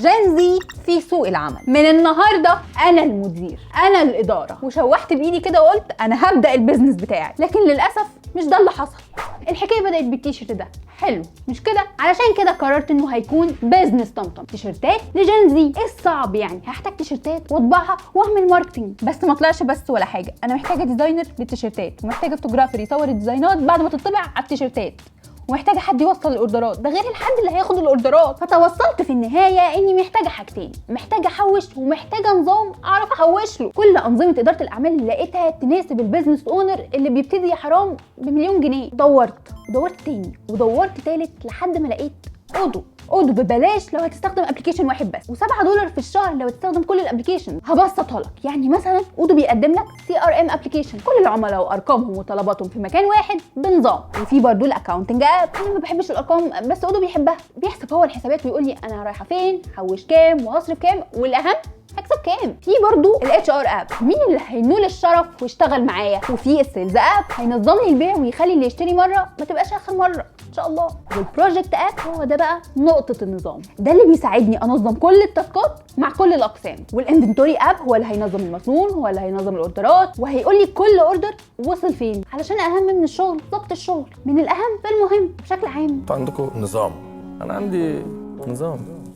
جين زي في سوق العمل. من النهارده انا المدير، انا الاداره، وشوحت بايدي كده وقلت انا هبدا البيزنس بتاعي. لكن للاسف مش ده اللي حصل. الحكايه بدات بالتيشيرت ده، حلو مش كده؟ علشان كده قررت انه هيكون بيزنس طمطم، تيشيرتات لجين زي. ايه الصعب يعني؟ هحتاج تيشيرتات واطبعها واعمل ماركتنج. بس ما طلعش بس ولا حاجه، انا محتاجه ديزاينر للتيشيرتات، ومحتاجه فوتوغرافر يصور الديزاينات بعد ما تطبع على التيشيرتات، ومحتاجه حد يوصل الاوردرات، ده غير الحد اللي هياخد الاوردرات. فتوصلت في النهايه اني محتاجه حاجتين، محتاجه احوش ومحتاجه نظام اعرف احوش له. كل انظمه اداره الاعمال اللي لقيتها تناسب البيزنس اونر اللي بيبتدي يا حرام بمليون جنيه. دورت تاني ودورت تالت لحد ما لقيت اودو ببلاش لو هتستخدم ابلكيشن واحد بس، و7 دولار في الشهر لو هتستخدم كل الابلكيشن. هبسطها لك، يعني مثلا اودو بيقدم لك CRM ابلكيشن، كل العملاء وارقامهم وطلباتهم في مكان واحد بنظام. وفي برضه الاكاونتنج اب، انا ما بحبش الارقام بس اودو بيحبها، بيحسب هو الحسابات ويقول لي انا رايحه فين، هحوش كام وهصرف كام، والاهم هكسب كام. في برضو الاتش ار اب، مين اللي هينول الشرف ويشتغل معايا. وفي السيلز اب، هينظم لي البيع ويخلي اللي يشتري مره ما تبقاش اخر مره ان شاء الله. والبروجكت اب هو ده بقى نقطه النظام، ده اللي بيساعدني انظم كل التاسكات مع كل الاقسام. والانفنتوري اب هو اللي هينظم المصنون، هو اللي هينظم الاوردرات، وهيقول لي كل اوردر وصل فين، علشان اهم من الشغل ضبط الشغل، من الاهم في المهم بشكل عام. عندكم نظام، انا عندي نظام.